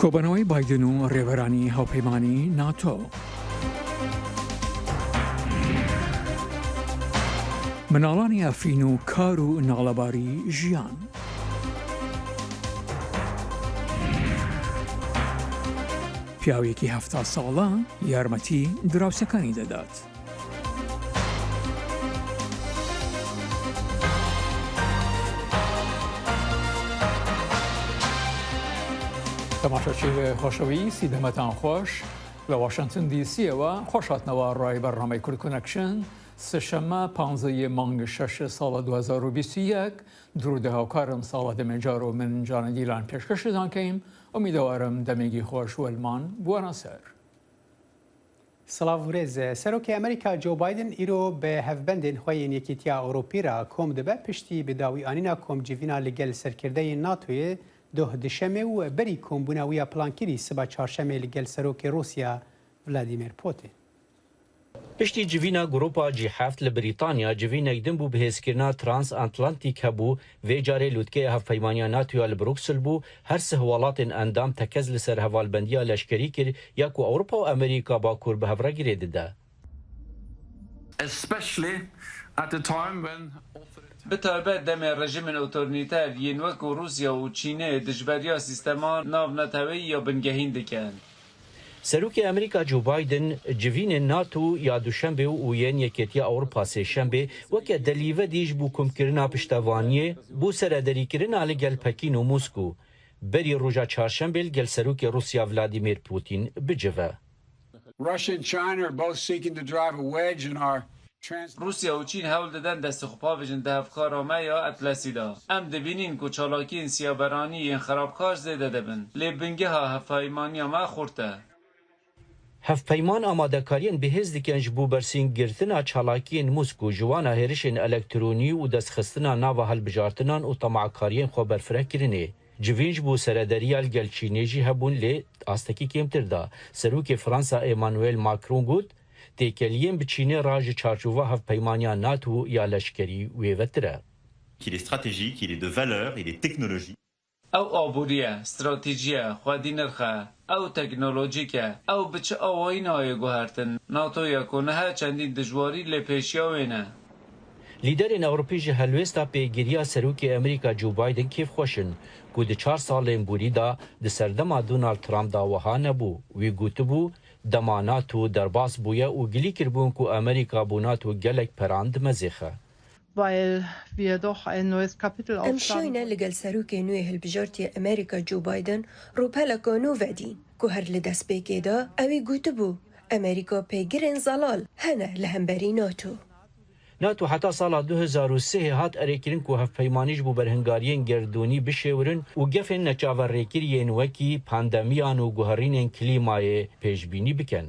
کۆبنەوەی بایدن و ڕێبەرانی هاوپەیمانی ناتۆ. مناڵانی ئەفرین و کار و ناڵەباری ژیان. پیاوێکی 70 ساڵە یارمەتی دراوسەکانی دەدات. تەماشاچی خۆشەویستی دەمەتان خۆش لە واشنگتن دیسیەوە خۆشهاتنەوە ڕای بەڕنامەی کورد کۆنەکشن سێشەممە 15 مانگ 6 ساڵە 2021 درودە هاوکارم ساڵە دەمێجار و من جانە دیلان پێشکەشتان کەیم ئومیدوارم دەمێگی خۆش وەلمان بوانە سەر. سلااوورێز سەرۆکی ئەمریکا جۆ بایدن ئیرۆ بە هەفبەندێن خۆیان یەکێتیا ئەوروپیرا کۆم دەبە پشتی بەداوی ئانینا کۆمجیڤینا لەگەل سەرکردەی ناتۆیە دوه دشەمێ و بەری کۆمبوونەوەیە پلانکیری سبا چهارشەمێ لەگەل سەرۆکی رووسیا ڤلادیمیر پوتین. پشتی جڤینە گروپا G7 لە بریتانیا جڤینێک دن بوو بەهێزکردنا ترانس ئەتلانتیک هەبوو vê carê لوتکەیە هەفپەیمانیا ناتۆیا لە بروکسل بوو هەر سه وڵاتên ئەندام تەکەز لەسەر هەڤالبەندیە لەشکری کرد یاک و ئەوروپا و ئەمریکا باکوور بە هەڤڕەگرێ دەدا. بتایبەت دەمێ ڕژیمên ئۆتۆریتەر yên wek û Rûsya û Çînê dijberiya sîstema navneteweyî ya bingehîn dikin. سەرۆکی ئەمریکا جو بایدن جڤینên ناتۆ یا دوشەمبێ و یên یەکێتیا ئەوروپا سێشەمبێ وەکە دەلیڤە دیش بوو کۆمکردنا پشتەوانیê بۆ سەردەریکردنا لەگەل پەکین و موسکو بەری ڕۆژا چهارشەمبێ لەگەل سەرۆکی رووسیا ڤلادیمیر پوتین بجڤە. رووسیا و چین hewl didin destixupa bijin di hevkarame ya Etlesî da. Em dibînin ku çalakiyên siyaberanî yên xerabkar zêde dibin. Lê bingeha hevpeymaniya me xurt e. Hevpeyman amadekariyên bihêz dikin ji bo bersîngirtina çalakiyên Moskû ji wana hêrişên elektronî û destxistina nava hilbijartinan û temakariyên xwe berfirehkirinê. Civîn ji bo serederiya gel Çînê jî hebûn lê astekî kêmtir da. Serokê Fransa Emmanuel Macron got têkeliyên bi Çînê ra ji çarçova hevpeymaniya NATO ya leşkerî wê vetir e. Il est stratégique, il est de valeur, il est technologique. Ew aboriye, stratejiye, xwedî nirxe, ew teknolojîk e, ew bi çi awayî nayê guhertin. NATOya ku niha çendîn dijwarî lê pêşiya wê ne. Lîderên Ewropî ji helwesta pêgiriya serokê Amerîka Joe Biden kêfxweşin ku di 4 salên borî da di serdema Donald Trump da wiha nebû. Wî gotibû dema NATO derbas bûye û gilî kirbûn ku Amerîka bû NATO gelek peran dimezêxe. Em şoyne li gel serokê nû yê hilbijartiya Amerîka Joe Biden rûpeleka nû vedîn ku her li destpêkê da ew ê gotibû Amerîka pêgirên zelal hene li hemberî NATO. NATO heta sala 2003 hat erêkirin ku hevpeymanî ji bo berhingariyên gerdûnî bişêwirin û gefên neçaverrêkiriyên wekî pandemiyan û guherînên klîmayê pêşbînî bikin.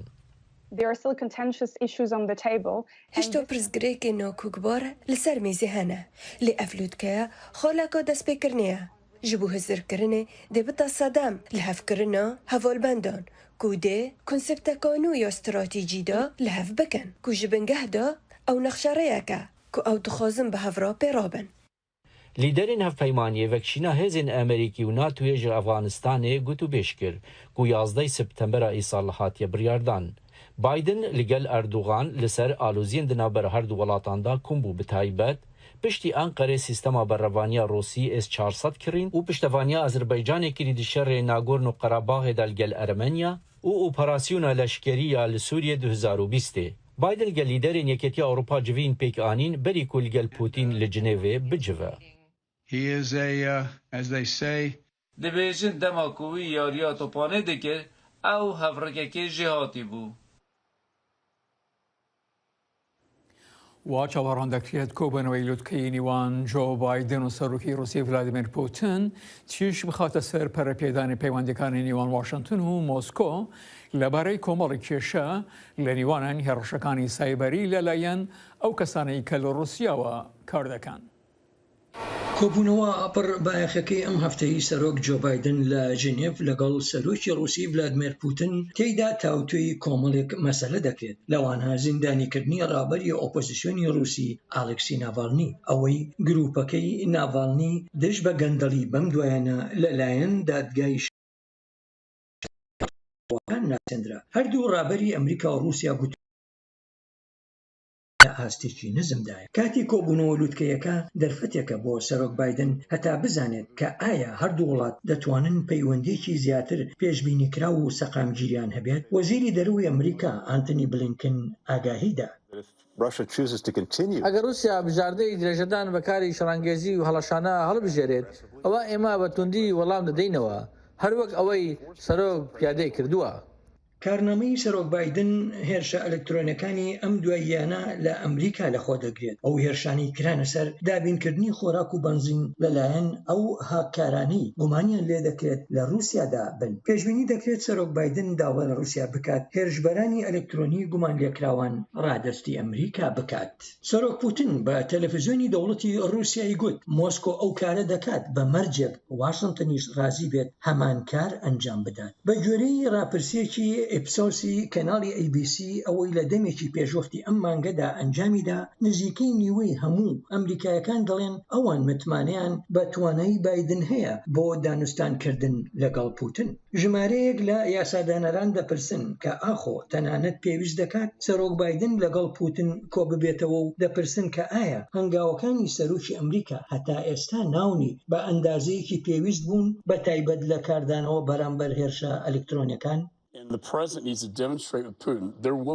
There are still contentious issues on the table. Hişta pirsgirêkên nakûkbar li ser mêzê hene. Lê ev lûtkeya xaleka destpêkirine ye. Ji bo hizirkirinê dê bita sedem li hevkirina hevalbendan ku dê konsepteka nû ya stratêjî da li hev bikin ku ji bingeh da ew nexşereyeke ku ew dixwazin bi hevra pê rabin. Lîderên hevpeymaniyê vekşîna hêzên Amerîkî û NATOyê ji Efganistanê got û bêş kir ku 11 Septembera îsal hatiye biryardan. Biden li gel Erdogan li ser aloziyên di navber her du welatan da kom bû bi taybet piştî Enqerê sîstema berrevaniya Rûsî S-400 kirîn û piştevaniya Azerbaycanê kirî di şerê Nagorno-Qarabaxê de li gel Ermenya û operasyona leşkerî ya li Sûriyê 2020. Biden gel lîderên Yekêtiya Ewropa civîn pêk anîn berî ku li gel Putin li Cinêvê bicive. Dibêjin dema ku wî yariya topanê dikir ew hevrekekê jî hatî bû. وا چاوەڕان دەکرێت کۆبنەوەی لوتکەی نیوان جۆ بایدن و سەرۆکی رووسیای ڤلادیمیر پوتین چیش بخاتە سەر پەرەپێدانی پەیوەندیەکانی نیوان واشنگتن و مۆسکۆ لەبارەی کۆمەڵی کێشە لە نیوانن هێڕشەکانی سایبەری لەلایەن ئەو کەسانەی کە لە رووسیاوە کار دەکەن. کۆبوونەوە پڕ بایەخەکەی ئەم هەفتەی سەرۆک جۆ بایدن لە ژنێڤ لەگەڵ سەرۆکی رووسی ڤلادیمیر پوتین تێیدا تاوتوێی کۆمەڵێک مەسەلە دەکرێت لەوانە زیندانیکردنی ڕابەری ئۆپۆزیسیۆنی رووسی ئالێکسی ناڤالنی ئەوەی گروپەکەی ناڤالنی دژ بە گەندەڵی بەم دوایانە لەلایەن دادگای دانەوەکان ناسێنرا. هەردوو ڕابەری ئەمریکا و رووسیا گوت لە ئاستێکی نزمدایە. کاتی کۆبوونەوە لووتکەیەکە دەرفەتێکە بۆ سەرۆک بایدن هەتا بزانێت کە ئایا هەردوو وڵات دەتوانن پەیوەندیەکی زیاتر پێشبینیکرا و سەقامگیریان هەبێت. وەزیری دەرەوەی ئەمریکا ئانتنی بلینکن ئاگاهیدا. ئەگەر رووسیا بژاردەی درێژەدان بەکاری شەڕانگێزی و هەڵەشانە هەڵبژێرێت، ئەوە ئێمە بە توندی وەڵام دەدەینەوە، هەروەک ئەوەی سەرۆک پیادەی کردووە. کارنامەی سەرۆک بایدن هێرشە ئەلکترۆنەکانی ئەم دواییانە لە ئەمریکا لەخۆ دەگرێت. ئەو هێرشانی کرانە سەر دابینکردنی خۆراک و بنزین لەلایەن ئەو هاکارانی گومانیان لێ دەکرێت لە رووسیادا بن. پێشبینی دەکرێت سەرۆک بایدن داوا لە رووسیا بکات هێرشبەرانی ئەلکترۆنی گومان لێکراوان ڕادستی ئەمریکا بکات. سەرۆک پوتین بە تەلەڤیزیۆنی دەوڵەتی رووسیای گوت مۆسکۆ ئەو کارە دەکات بە مەرجێک واشنتنیش ڕازی بێت هەمان کار ئەنجام بدات. بە گوێرەی ڕاپرسیەکی ئپسۆسی کەناڵی ABC ئەوەی لە دەمێکی پێشوەختی ئەم مانگەدا ئەنجامیدا نزیکەی نیوەی هەموو ئەمریکایەکان دەڵێن ئەوان متمانەیان بە توانایی بایدن هەیە بۆ دانوستانکردن لەگەڵ پوتین. ژمارەیەک لە یاسادانەران دەپرسن کە ئاخۆ تەنانەت پێویست دەکات سەرۆک بایدن لەگەڵ پوتین کۆ ببێتەوە و دەپرسن کە ئایا هەنگاوەکانی سەرۆکی ئەمریکا هەتا ئێستا ناونی بە ئەندازەیەکی پێویست بوون بە تایبەت لە کاردانەوە بەرامبەر هێرشە ئەلکترۆنیەکان.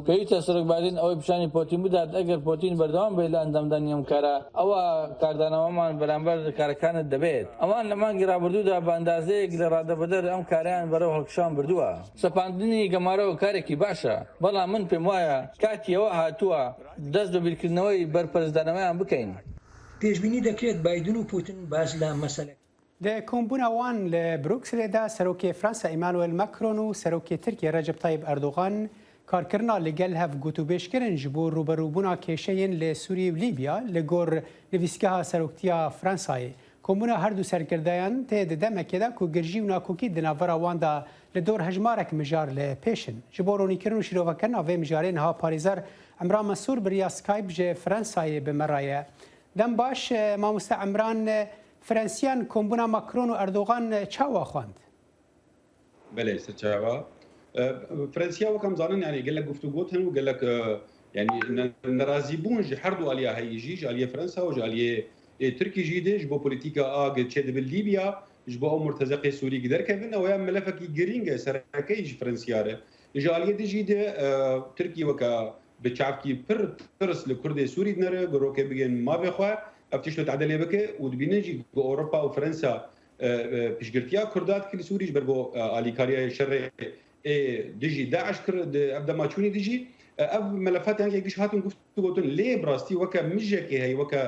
پێویستە سەرۆک بایدن ئەوەی پیشانی پۆتین بدات ئەگەر پۆتین بەردەوام بێت لە ئەندامدانی ئەم کارە ئەوە کاردانەوەمان بەرامبەر کارەکانت دەبێت. ئەوان لە مانگی ڕابردوودا بە ئەندازەیەک لە ڕادەبەدەر ئەم کاریان بەرەو هەڵکشان بردووە. سەپاندنی گەمارەوە کارێکی باشە، بەڵام من پێم وایە کاتی ئەوە هاتووە دەست بە بیرکردنەوەی بەرپەرزدانەوەیان بکەین. پێشبینی دەکرێت بایدن و پوتین باز لە مەسەلە لە کۆمبوونەوان لە بروکسلێدا سەرۆکی فرانسا ئیمانوئل ماکرۆن و سەرۆکی تورکیا ڕەجەب تایب ئەردۆغان کارکردنا لەگەل هەف گوتوبێژکردن ji بۆ ڕوبەڕووبوونا کێشەیەن لە سووریە و لیبیا لە گۆڕ نویسگەها سەرۆکتیا فرانسایê. کۆمبوونا هەردوو سەرکردایان تێ di demekê ku girjî û nakokî di navbera wan da li dor hejmarek mijar li pêşin. Ji bo ronîkirin û şîrovekirina vê mijarê niha parêzer Emran Mesûr biriya Skype ji Fransayê bi me raye. Dem baş mamoste Emran فرانسیان کۆمبوونا ماکرۆن و ئەردۆغان چاوا خواند. بەێ سەرچاوە فرانسیا وەکەم زانن یانی گەلک گفتوگوت هەن و گەلک ینی نەرازیبوون ji هەردوو ئالیا هەیژی ji ئالیە فرەنسا و ji ئالیە تورکیژی دێ ji بۆ پۆلیتیکا ئاگ چێ دەبێت لیبیا ji بۆ ئەو مرتەزەقی سووری دەرکەبن ئەوەیان مەلەفەکی گرینگە سەرەکەی ji فرەنسیارە ji ئالیە دژی دێ تورکی وەکە bi çavkî pir pirs li Kurdê Sûrî dinere girokê bigên mavê xwe ev tişt tedelê bike û dibînin jî bi Ewropa û Fransa pişgirtiya Kurdat kir Sûrî ji ber bo alîkariya şerê dijî Daeş kir ev demaçûnî dijî ev melefatan giş hatin guftugotin lê rastî weke mijekê heye weke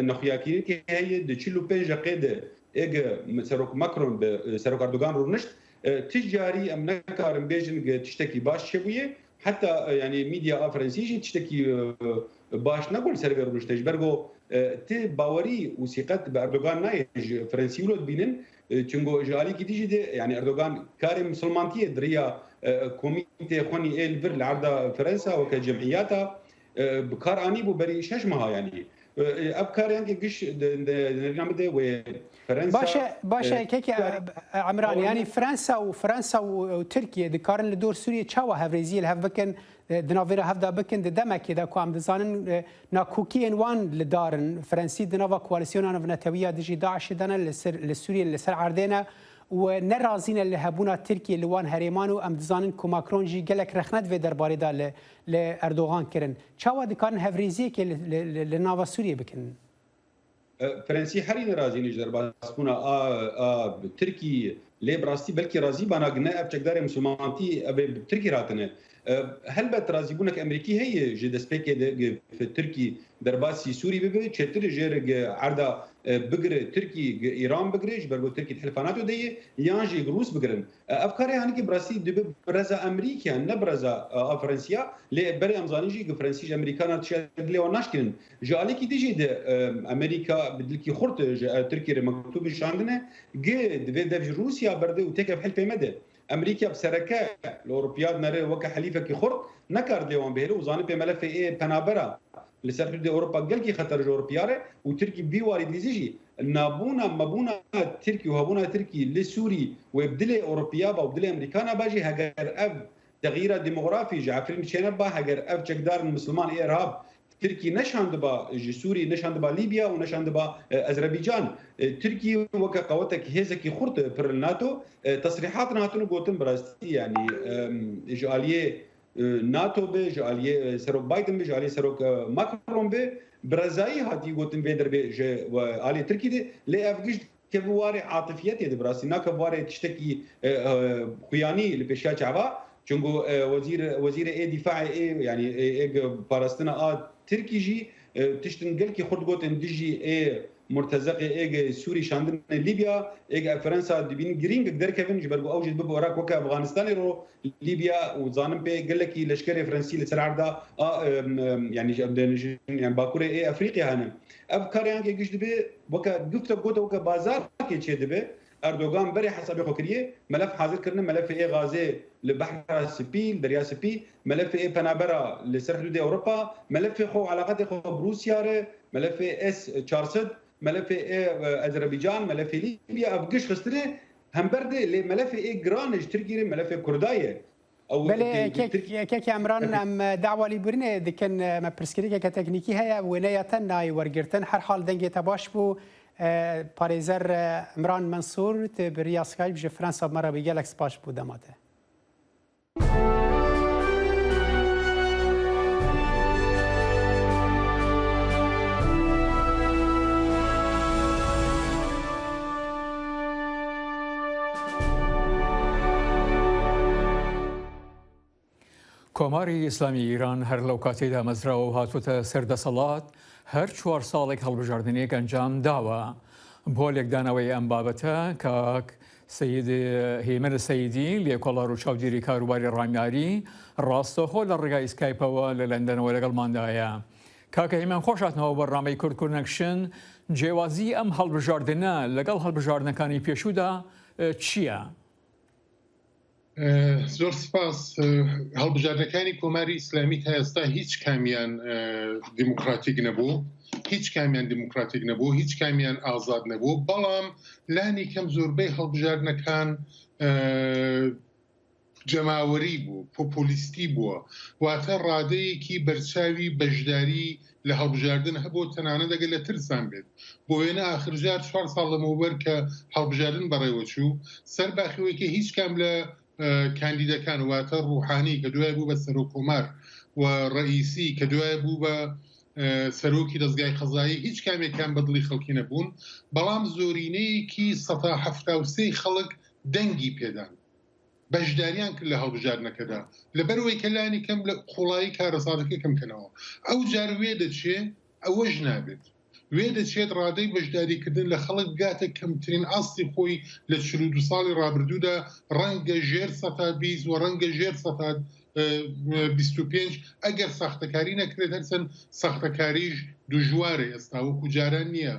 nexuyakîrîkê heye di 45 qêde ege Serok Macron bi Serok Erdogan rûnişt ticari em nekarin bêjin tiştekî baş çebûye heta yani medya a Fransî jî tiştekî baş nebûn ser vê rûnişte ji ber got ti bawerî û sîqet bi Erdogan nayê ji Fransî wilo dibînin çungo ji alîkî dijî de yani Erdogan karê misilmantiyê diriya komîtê xwenî êl vir li erda Fransa weke cemîyata bi kar anî bû berî 6 meha yanî ev karyan giş nêrnamede wê باشە کێکی ئەمران ینی فرانسا و تورکیە dikarin li dor Sûriye çawa hevrêziyê li hev bikin di navêra hevda bikin di demekê de ku em dizanin nakokiyên wan li darin Fransî di nava koalîsyona navnetewiya dijî Daişê dane li Sûriye li ser erdêne û nerazîne li hebûna Tirkiye li wan herêman û em dizanin ku Macron jî gelek rexnet vê derbarê da li Erdogan kirin. Çawa dikarin hevrêziyekê li nava Sûriye bikin? Fransî herî nerazî ji derbasbûna a Tirkî lê rastî belkî razî bana gine ev çekdarê musulmantî ev bi Tirkî ratine. Helbet razîbûnek Emerîkî heye ji destpêkê de Tirkî derbasî Sûrî bibe çetir jê erda bigire Tirkî İran bigire ji ber got Tirkî hilfanat deye yan jî Rûs bigirin. Ev karê hanekî birastî dibe bireza Emerîkiyan ne bireza a Fransiya lê berê em zanîn jî Fransî ji Emerîkanan dilê wan naşkirin. Ji alîkî dijî de Emerîka bi dilkî xurt ji Tirkiyê re mektûbî şandine gê divê dev ji Rûsya berde û tekev helpê me de. Emerîka bi sereke li Ewropîya nere weke helîfekî xurt nekar lê wan bêre û zanî pê melefê ê penabera لسر حدود اوروبا قلقي خطر اوروبياره وتركي بيوارد ليزيجي نابونا مابونا تركي وهابونا تركي لسوري ويبدلي اوروبيا وبدلي امريكانا باجي هاجر اف تغيير ديموغرافي جعفرين شينبا هاجر اف جقدار المسلمان ارهاب تركي نشان دبا سوري نشان دبا ليبيا ونشان دبا اذربيجان تركي وكا قوتك هيزكي خرط بر الناتو تصريحات ناتو قوتن براستي يعني جاليه ناتو به جاليه سروك بايدن به جاليه سروك ماكرون به برازاي هاتي قوتن بيدر به علي تركي دي لي افجش كبواري عاطفيتي دي براسي ناكبواري تشتكي خياني لبشيا شعبا چونگو وزير اي دفاع اي يعني اي باراستنا تركي جي تشتنقل كي خرد قوت اندجي اي مرتزق اي سوري شاندن ليبيا اي فرنسا دبين جرين قدر كيفن جبرغو اوجد بب وراك وكا افغانستان رو ليبيا وزانم بي قال لك لشكر فرنسي لسرعدا يعني باكوري اي افريقيا هنا افكار يعني قشد بي وكا قفت قوت وكا بازار كي تشد بي اردوغان بري حسب خوكريه ملف حاضر كرنا ملف اي غازي لبحر سبي دريا سبي ملف اي بنابرا لسر حدود اوروبا ملف خو علاقات خو بروسيا ملف اس 400 ملف اي اذربيجان ملف ليبيا افقش خستنه هم برده لملف اي جرانج تركي ملف كردايه او بله كيك عمران ام دعوه لبرنه دكن ما برسكري كتكنيكي هيا ونيتن ناي ورغرتن هر حال دنگه تباش بو پارێزەر عمران منسوور بریا سکایپ ji Fransa me re bi gelek spas bû dema te. کۆماری ئیسلامی ئیران هەر لەو کاتێدا مەزراوە و هاتووەتە سەردەسەڵات هەر 4 ساڵێک هەڵبژاردنێک ئەنجام داوە بۆ لێکدانەوەی ئەم بابەتە کاک سید هێمن سەیدی لێکۆڵەر و چاودێری کاروباری ڕامیاری ڕاستەخۆ لە ڕێگای سکایپەوە لە لەندەنەوە لەگەڵماندایە. کاکە هێمن خۆشاتنەوە بەڕامەی کورد کۆنەکشن جیاوازی ئەم هەڵبژاردنە لەگەڵ هەڵبژاردنەکانی پێشوودا چییە؟ زۆر سپاس هەڵبژاردنەکانی کۆماری ئیسلامی تا ئێستا هیچ کامیان دیموکراتیک نەبوو هیچ کامیان دیموکراتیک نەبوو هیچ کامیان ئازاد نەبوو بەڵام لانی کەم زۆربەی هەڵبژاردنەکان جەماوەری بوو پۆپۆلیستی بووە واتە ڕادەیەکی بەرچاوی بەشداری لە هەڵبژاردن هەبوو تەنانەت ئەگەر لە ترسان بێت بۆ وێنە ئاخرجار 4 ساڵ لەمەوبەر کە هەڵبژاردن بەڕێوەچوو سەر باخەوەیەکی هیچ کام لە کاندیدەکان واتە ڕوحانی کە دوای بوو بە سەرۆکۆمار و ڕئیسی کە دوای بوو بە سەرۆکی دەستگای قەزایی هیچ کامێکان بەدڵی خەڵکی نەبوون بەڵام زۆرینەیەکی 173 خەڵک دەنگی پێدان بەشداریان کرد لە هەڵبژاردنەکەدا لەبەرەوەی کە لانی کەم لە قوڵایی کارەساتەکە کەمکەنەوە ئەو جار وێ دەچێت ئەوەش نابێت وێ دەچێت ڕادەی بەشداریکردن لە خەڵک بگاتە کەمترین ئاستی خۆی لە 42 ساڵی ڕابردوودا ڕەنگە ژێر 120 و ڕەنگە ژێر 25 ئەگەر ساختەکاری نەکرێت هەرچەند ساختەکاریش دوژوارە ئێستا وەکو جاران نییە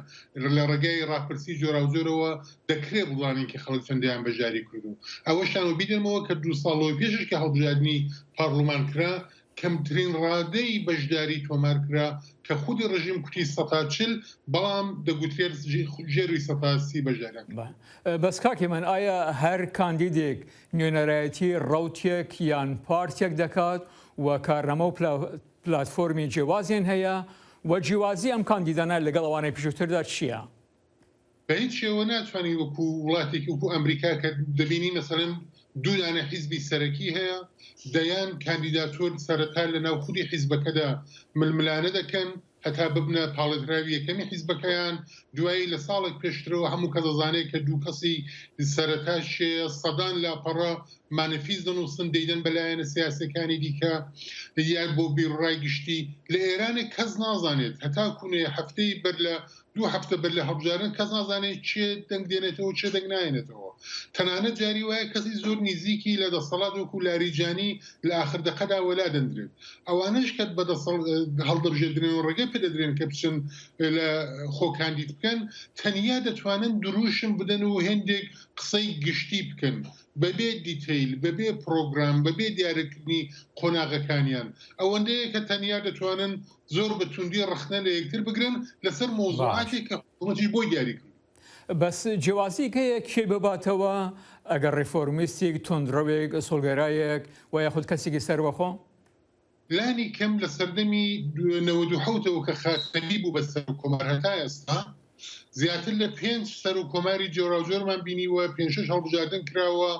لە ڕێگای ڕاپرسی جۆراوجۆرەوە دەکرێت بڵانین کە خەڵک چەندیان بەژاری کردو ئەوەشان و بیدەمەوە کە 2 ساڵەوەی پێشش کە هەڵبژاردننی پارلمان کرا کەمترین ڕادەی بەشداری تۆمار کرا کە خودی ڕژیم کوتی 140 بەڵام دەگوترێت ژێروی 130 بەژاران بەس کاکی من ئایا هەر کاندیدێک نوێنەرایەتی ڕوتێک یان پارتێک دەکات و کارنامە و پلاتفۆرمی جیاوازیان هەیە و جیاوازی ئەم کاندیدانە لەگەڵ ئەوانەی پێشووتردا چییە؟ بە هیچ شێوە ناتوانانی وەکو وڵاتێکی وەکو ئەمریکا کە دەبینی مەسەڵەن دوودانە حیزبی سەرەکی هەیە دەیان کاندیداتۆر سەرەتا لە ناو خودی حیزبەکەدا ململانە دەکەن هەتا ببنە پاڵێتراوی یەکەمی حیزبەکەیان دوایی لە ساڵێک پێشترەوە هەموو کە دەزانێت کە دوو کەسی سەرەتا شێ سەدان لاپەڕە مانەفیز دەنووسن دەیدەن بەلایەنە سیاسەکانی دیکە یان بۆ بیرڕای گشتی لە ئێرانێک کەس نازانێت هەتا کوونێ هەفتەی بەر لە 2 هەفتە بەر لە هەڵبژاردن کەس نازانێت چێ دەنگ دێنێتەوە چێ دەنگ نایێنێتەوە تەنانەت جاری وایە کەسی زۆر نزیکی لە دەسەڵات وەکو لاریجانی لە ئاخردەقەدا وەلا دەندرێت ئەوانش کەت بە هەڵدەبژێردنەوە ڕێگە پێدەدرێن کە بچن لە خۆکاندید بکەن تەنیا دەتوانن دروشم بدەن و هێندێک قسەی گشتی بکەن بەبێ دیتیل بەبێ پرۆگرام بەبێ دیارەکردنی قۆناغەکانیان ئەوەندەیە کە تەنیا دەتوانن زۆر بە توندی ڕخنە لە یەکتر بگرن لەسەر مۆزوعاتی کە حکوومەتیش بۆی دیاریکرد. بەس جیازی کەیە کێ بباتەوە ئەگەر ڕێفۆرمیستێک تۆندڕەوێک سۆلگەرایەک و یاخود کەسێکی سەربەخۆ؟ لانی کەم لە سەردەمی 1970ەوە کە خاتەمی بوو بە سەر کۆمار هەتا ئێستا زیاتر لە 5 سەر و کۆماری جۆراوجۆرمان بینیوە 5-6 هەڵبژاردن کراوە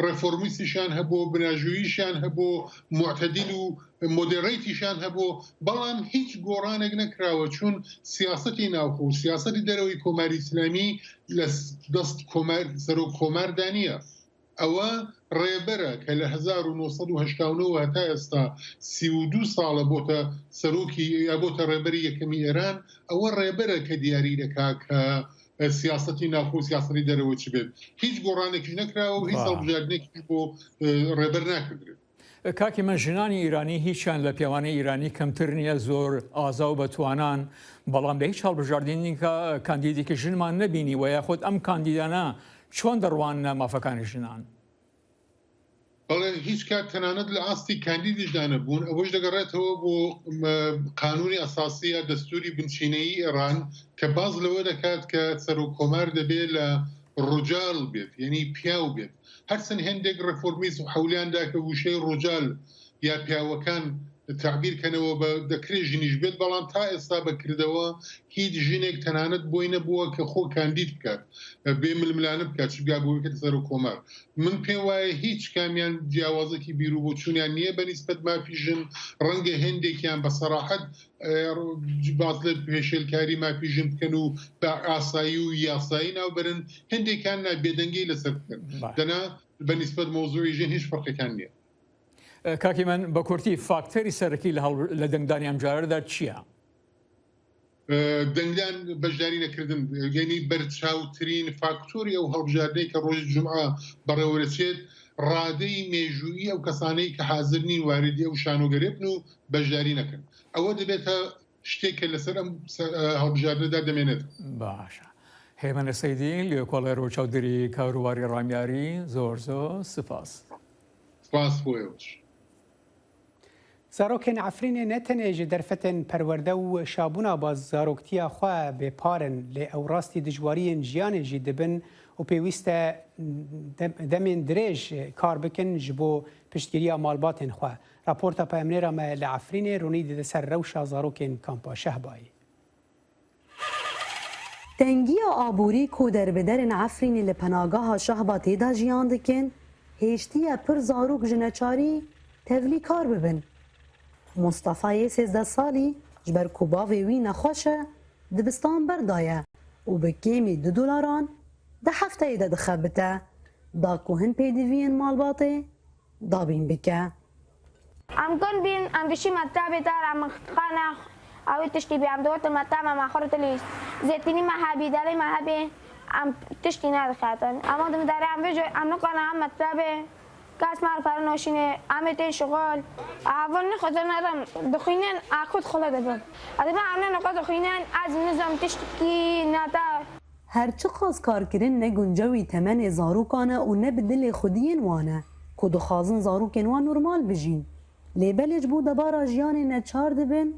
ڕێفۆرمیستیشان هەبوو بناژووییشان هەبوو معتەدیل و مۆدێڕیتیشان هەبوو بەڵام هیچ گۆڕانێک نەکراوە چون سیاسەتی ناوخۆ و سیاسەتی دەرەوەی کۆماری ئیسلامی لە دەست سەر و کۆماردا نییە. ئەوە ڕێبەرە کە لە 1970 هەتا ئێستا 32 ساڵە بۆتە سەرۆکی یا بۆتە ڕێبەری یەکەمی ئێران ئەوە ڕێبەرە کە دیاری دەکا کە سیاسەتی ناوخۆ سیاسەتی دەرەوە چ بێت هیچ گۆڕانێکی نەکراوە و هیچ هەڵبژاردنێکی بۆ ڕێبەر ناکردرێت. کاکی من ژنانی ئیرانی هیچیان لە پیاوانەی ئیرانی کەمتر نییە زۆر ئازا و بەتوانان بەڵام بە هیچ هەڵبژاردنی کە کاندیدێکی ژنمان نەبینی و یاخود ئەم کاندیدانە چۆن دەڕوانە مافەکانی ژنان؟ بەڵێ هیچ کات تەنانەت لە ئاستی کاندیدیشدانە بوون ئەوەش دەگەڕێتەوە بۆ قانونی ئەساسیە دەستوری بنچینەیی ئێران کە باز لەوە دەکات کە سەر و کۆمار دەبێت لە ڕۆجال بێت یعنی پیاو بێت هەرچەند هەندێک ڕێفۆرمیست و حەولیاندا کە وشەی ڕۆجال یا پیاوەکان تعبیرکەنەوە بە دەکرێت ژنیش بێت بەڵام تا ئێستا بەکردەوە هیچ ژنێک تەنانەت بۆی نەبووە کە خۆ کاندید بکات بێ ململانە بکات چگا بۆ بکات سەر و کۆمار من پێم وایە هیچ کامیان جیاوازێکی بیرو بۆ چوونیان نییە بەنسبەت مافی ژن ڕەنگە هێندێکیان بە سەراحەت باز لە پێشێلکاری مافی ژن بکەن و بە ئاسایی و یاسایی ناوبەرن هەندێکیان بێدەنگی لەسەر بکەن دەنا بەنسبەت مۆزوعی ژن هیچ فەرقێکان نییە. کاکی من بە کورتی فاکتەری سەرەکی لە دەنگدانی ئەم جارەدا چییە؟ دەنگدان بەشداری نەکردن گەنی بەرچاوترین فاکتۆری ئەو هەڵبژاردنەی کە ڕۆژی جومعە بەڕێوەرەچێت ڕادەی مێژوویی ئەو کەسانەی کە حاضر نین واردی ئەو شانۆگەرێبن و بەشداری نەکەن ئەوە دەبێتە شتێکە لەسەر ئەم هەڵبژاردنەدا دەمێنێت. باشە هێمنە سەیدی لێ کۆڵێرۆ چاودێری کاروباری ڕامیاری زۆر سپاس. سپاس بۆیەوەش. زارۆکên Efrînê ne tenê ji derfetên perwerde û şabûna bazaroktiya xwe bêparin lê ew rastî dijwariyên jiyanê jî dibin û pêwîst e demên dirêj kar bikin ji bo piştgiriya malbatên xwe. Raporta peyamnêra me li Efrînê ronî dide ser rewşa zarokên Kampa Şehbayê. Tengiya aborî ku derbiderên Efrînê li penagaha Şehba têda jiyan dikin, hêştiye pir zarok ji neçarî tevlî kar bibin. Mustafayê 13 salî ji ber ku bavê wî nexweş e dibistan berdaye û bi kêmî $2 di hefteyê de dixebite da ku hin pêdiviyên malbatê dabîn bike. Am gund bin am bişî mektebê dar am xana awê tiştî bê am digotin mekteb em axir tilî zêtînî mehebî derê mehebê em tiştî nedixetin ama di derê em bêje em nikane em mektebê کاس مار پرنوشینه آمده شغل آوان خودنارم دخینن آخود خلا دبم ادم آمده نقاط دخینن از نظام تشکی نادا هرچی خاص کارکردن نه گنجوی تمن زاروکانه و نه بدل خودین وانه کدو خازن زاروکن وان نورمال بجین لیبلج بود دبارا جیان نچار دبن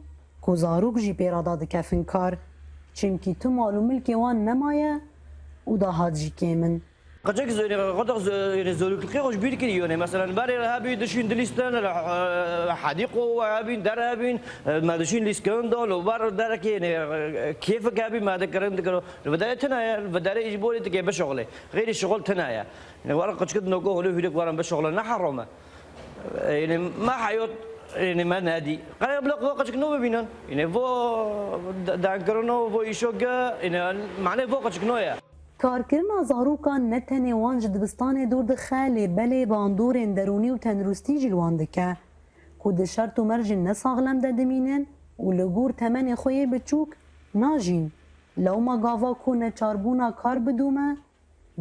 کو زاروک جی پیرادا دکفن کار چمکی تو معلومل که وان نمایه و دا هاد جی کمن قدك قدك زولك خوش بيرك اليوني مثلا باري هابي دشين دليستان حديقه وهابي درابين ما دشين ليسكندول وبار دارك يعني كيف هابي ما ذكرن ذكروا البدايه تنايا البدايه يجيبوا لي بشغله غير الشغل تنايا يعني ورا قد نوقو له فيك ورا بشغله نحرمه يعني ما حيوت يعني ما نادي قال يبلغ وقتك نو بينن يعني فو دانكرنو فو يشوغا يعني معناه فو قتك نويا کارکردن زاروکان نه تنه وان ji dibistanê dûr dixe lê belê bandorên derûnî û tendrustî jî li wan dike ku di şert û merjên nesaxlem de dimînin û li gor temenê xwe yê biçûk najîn lewma gava ku neçarbûna kar bidûme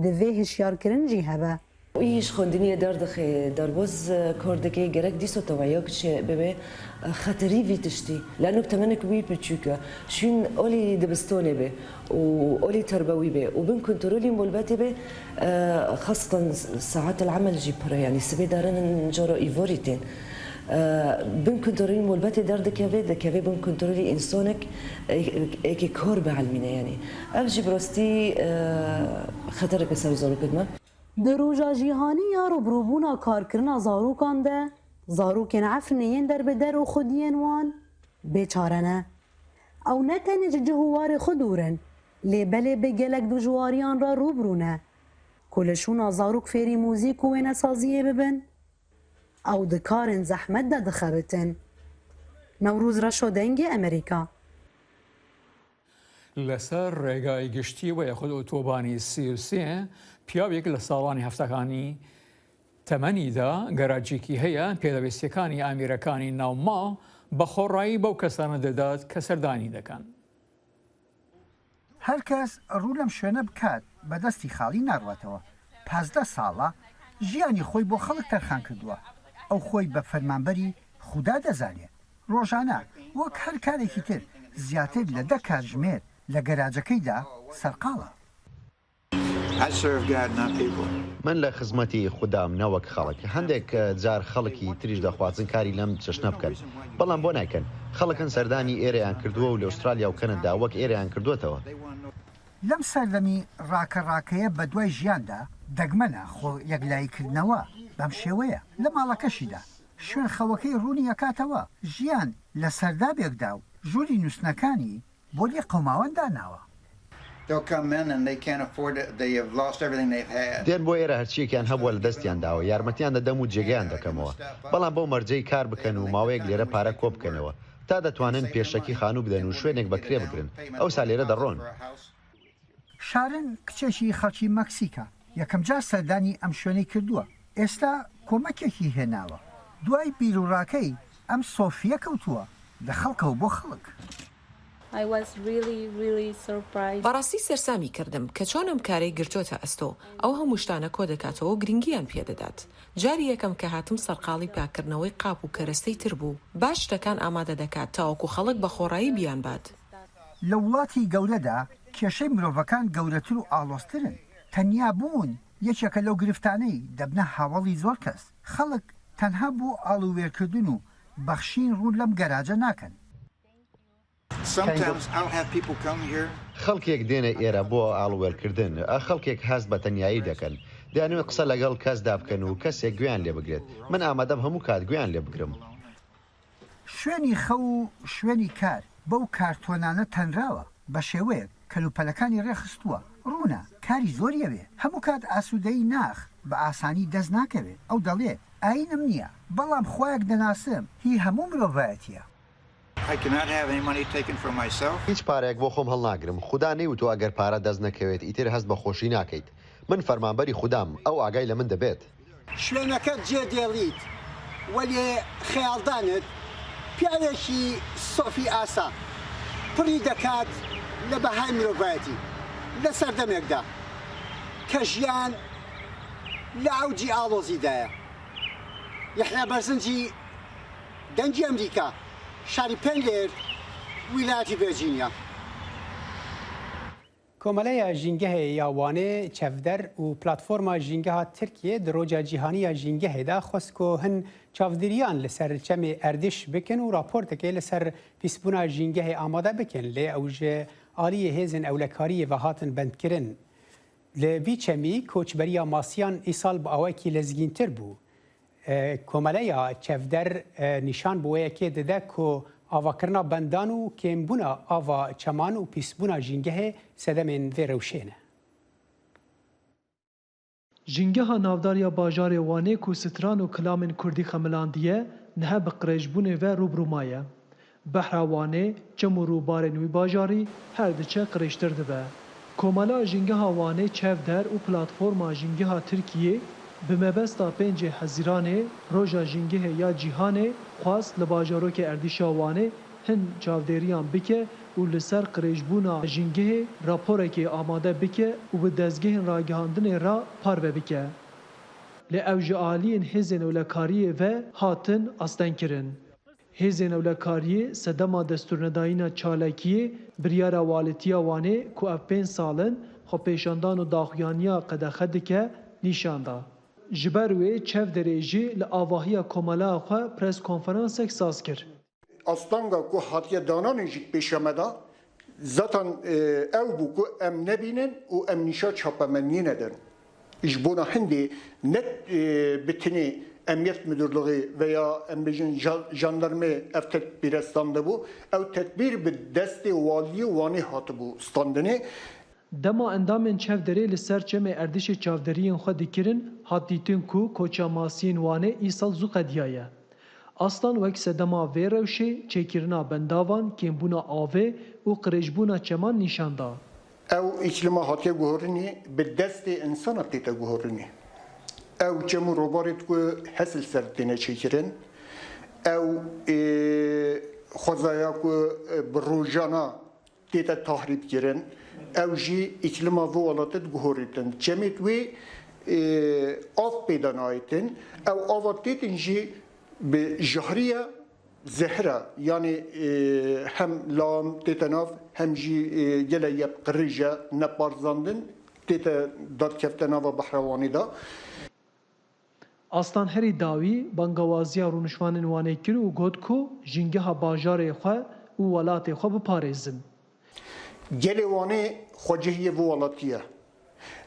divê hişyarkirin jî hebe. ایش خوندنی دردخه در باز کردگی گرک دیسو توایی که به خطری ویتشتی لانه تمنک وی بچوکه شون اولی دبستونه به و اولی تربوی به و بن کنترلی مولبتی به خاصة ساعات العمل جيبرا يعني سبي دارن جرا إيفوريتين بن كنترولي مولباتي درد كافي بن كنترولي إنسانك إيكي كور بعلمينا يعني أفجي براستي خطرك سر زارو كدمه دروجا جیهانی یا روبروبونا کارکرنا زاروکان ده زاروکن عفرنین در بدر و خودین وان بیچارنه او نتنج جهوار خودورن لیبله بگلک دو جواریان را روبرونه کلشون زاروک فیری موزیک و نسازیه ببن او دکارن زحمت ده دخبتن نوروز را شدنگ امریکا لەسەر ڕێگای گشتی و یەخود ئۆتۆبانی سیرسێ پیاوێک لە ساڵانی هەفتەکانی تەمەنیدا گەراجێکی هەیە پێدەویستیەکانی ئامیرەکانی ناوما بە خۆڕایی بەو کەسانە دەدات کە سەردانی دەکەن. هەر کەس ڕوو لەم شوێنە بکات بەدەستی خاڵی ناڕواتەوە. 15 ساڵە ژیانی خۆی بۆ خەڵک تەرخان کردووە. ئەو خۆی بە فەرمانبەری خودا دەزانێت. ڕۆژانە وەک هەر کارێکی تر زیاتر لە 10 کاتژمێر لە گەراجەکەیدا سەرقاڵە. من لە خزمەتی خوددام نەوەک خەڵک هەندێک جار خەڵکی تریش دەخوازن کاری لەم چەشنە بکەن بەڵام بۆ نایکەن خەڵکن سەردانی ئێرەیان کردووە و لە ئوسترالیا و کەنەدا وەک ئێرەیان کردوێتەوە. لەم سەردەمی ڕاکەڕاکەیە بە دوای ژیاندا دەگمەنە خۆ یەکلایکردنەوە بەم شێوەیە لە ماڵەکەشیدا شوێن خەوەکەی ڕوونی ئەکاتەوە ژیان لە سەردابێکدا و ژووری نووسنەکانی بۆ لێ قەوماوەندا ناوە. دێن بۆ ئێرە هەرچیەکیان هەبووە لە دەستیان داوە یارمەتیان دەدەم و جێگەیان دەکەمەوە بەڵام بەو مەرجەی کار بکەن و ماوەیەک لێرە پارە کۆ بکەنەوە تا دەتوانن پێشەکی خانوو بدەن و شوێنێک بەکرێ بگرن ئەوسا لێرە دەڕۆن. شارن کچێکی خەڵکی مەکسیکە یەکەم جار سەردانی ئەم شوێنەی کردووە ئێستا کۆمەکێکی هێناوە دوای بیرروڕاکەی ئەم سۆفیە کەوتووە لە خەڵکەوە بۆ خەڵک. بەڕاستی سەرسامی کردم کە چۆن ئەم کارەی گرتوۆتە ئەستۆ ئەو هەموو شتانە کۆ دەکاتەوە و گرنگیان پێدەدات. جاری یەکەم کە هاتم سەرقاڵی پاکردنەوەی قاپ و کەرەستەی تر بوو باش شتەکان ئامادە دەکات تاوەکو خەڵک بە خۆڕایی بیان بات. لە وڵاتی گەورەدا کێشەی مرۆڤەکان گەورەتر و ئاڵۆزترن تەنیا بوون یەکێکە لەو گرفتانەی دەبنە هاوڵی زۆر کەس خەڵک تەنها بۆ ئاڵوێرکردن و بەخشین ڕوون لەم گەراجە ناکەن. خەڵکێک دێنە ئێرە بۆ ئاڵوێرکردن خەڵکێک هەست بە تەنیایی دەکەن دەیانوێت قسە لەگەڵ کەسدا بکەن و کەسێک گویان لێ بگرێت من ئامادەم هەموو کات گویان لێ بگرم. شوێنی خەو و شوێنی کار بەو کارتۆنانە تەنراوە بە شێوەیەک کەلوپەلەکانی ڕێخستووە ڕوونە کاری زۆریەوێ هەموو کات ئاسوودەی ناخ بە ئاسانی دەست ناکەوێت ئەو دەڵێ ئاینم نییە بەڵام خۆیەک دەناسم هی هەموو مرۆڤایەتیە. هیچ پارێک بۆ خۆم هەڵناگرم خوددا نەیوت و ئەگەر پارە دەست نەکەوێت ئیتر هەست بە خۆشی ناکەیت من فەرمانبەری خوددام ئەو ئاگای لە من دەبێت. شوێنەکەت جێ دێڵیت وەلێ خەیاڵدانت پیاوێکی سۆفی ئاسا پڕی دەکات لە بەهای مرۆڤایەتی لە سەردەمێکدا کە ژیان لە ئەوجی ئاڵۆزیدایە. یەحیا بەرزنجی دەنگی ئەمریکا شاری پێنلێر ویلایەتی ڤێرجینیا. کۆمەلەیە ژینگەهەیە یاوانێ چەفدەر و پلاتفۆرما ژینگەها ترکیە di roja cîhaniya jîngehê de xwest hin çavdiriyan li ser çemê erdîş bikin û raportekê li ser pîsbûna jîngehê amade bikin lê ew ji aliyê hêzên ewlekariyê ve hatin bendkirin. Li vî çemî koçberiya masiyan îsal bi awekî lezgîntir bû. Komeleya çevder nîşan bi wêyekê dide ku avakirina bendan û kêmbûna ava çeman û pîsbûna jîngehê sedemên vê rewşê ne. Jîngeha navdariya bajarê Wanê ku stran û kilamên Kurdî xemilandiye niha bi qirêjbûnê ve rûbrûmaye. Behra Wanê, çem û rûbarên wî bajarî her diçe qirêjtir dibe. Komela Jîngeha Wanê çevder û platforma Jîngeha Tirkiyê bi mebesta 5 Hezîranê roja jîngehê ya cîhanê xwast li bajarokê Erdîşa Wanê hin çavdêriyan bike û li ser qirêjbûna jîngehê raporekê amade bike û bi dezgehên ragihandinê ra parve bike. لی اوج عالیین هزین اولکاریه و هاتن استن کرن. هزین اولکاریه سدما دستورندایینا چالکیه بریارا والتیا وانه کو اف 5 سالن خو پیشاندان و داخیانیا قدخد که نیشاندا. جبروی چف درجی لآواهی کمالا خو پرس کنفرانس اکساس کرد. Aslanga ku hatiye danan jik peşemeda zaten ev bu ku em nebinin û em nişa çapemenî nedin. İş buna hindi net bitini emniyet müdürlüğü veya em bejin jandarma ev tedbir standa bu. Ev tedbir bi desti valiye vani hatı bu standını. Dema endamên çevderê li ser çemê erdişê çavderiyên xwe dikirin hat dîtin ku koça masiyên wane îsal zû qediyaye. Aslan wek sedema vê rewşê çêkirina bendavan kêmbûna avê û qirêjbûna çeman nîşan da. Ew îklîma hatiye guhorinî bi destê insana tête guhorinî. Ew çemû robarê ku hesil ser têne çêkirin. Ew xwezaya ku bi rojana tête tahrîb kirin. Ew jî îklîma vê welatê guhorîtin. Çemê wê av pêda nayêtin. Ew ava têtin jî bi jahriye zehra yani hem lam têtenav hem jî gele yek qirîje neparzandin tête dadkefte nava behrewanî da. Aslan herî dawî bangewaziya rûnişvanên wanê kir û got ku jîngeha bajarê xwe û welatê xwe biparêzin. Gelê wanê xwecihiyê vê welatiye.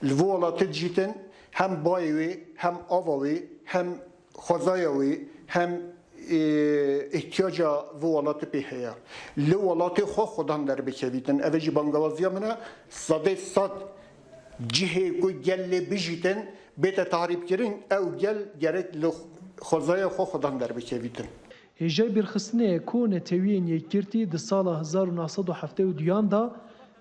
Li vê welatê dicîtin hem bayê wê hem ava wê hem xwezaya wê hem ihtiyaca vê welatê pê heye. Li welatê xwe xwedan derbikevîtin. Ev jî bangewaziya min e sedê sed cihê ku gel lê bijîtin bête tahrîbkirin ew gel gerek li xwezaya xwe xwedan derbikevîtin. Hêja bîrxistinê ku netewiyên yekgirtî di sala 1972 da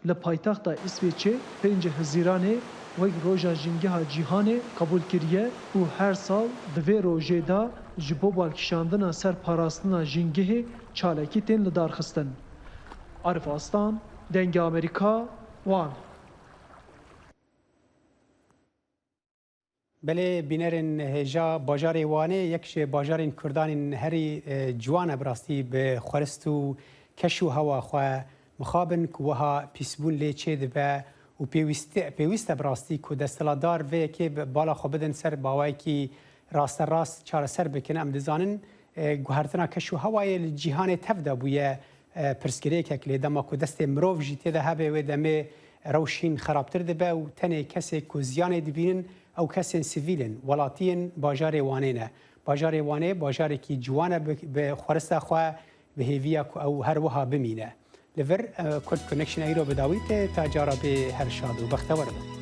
li paytexta İsveçê 5 Hizîranê wek roja jîngeha cîhanê qebûl kiriye û her sal di vê rojê da ji bo balkişandina ser parastina jîngehê çalekî tên li darxistin. Arif Aslan, Dengê Amerîka, Wan. Belê bînerên hêja bajarê Wanê yek ji bajarên Kurdanên herî ciwan e bi rastî bi xwerist û keş û hewa xwe mixabin ku wiha pîsbûn lê çê dibe û pêwîst e bi rastî ku desthilatdar vê yekê bala xwe bidin ser bawayekî rasterast çareser bikin. Em dizanin guhertina keş û hewayê li cîhanê tev de bûye pirsgirêkek lê dema ku destê mirov jî tê de hebe wê demê rewşîn xerabtir dibe û tenê kesê ku ziyanê dibînin ew kesên sivîlin welatiyên bajarê Wanê ne. Bajarê Wanê bajarekî ciwan e bi xwerista xwe bi hêviya ku ew her wiha bimîne. Li vir Kurd Connection îro bi dawî tê ta cara bê her şad û bextewar be.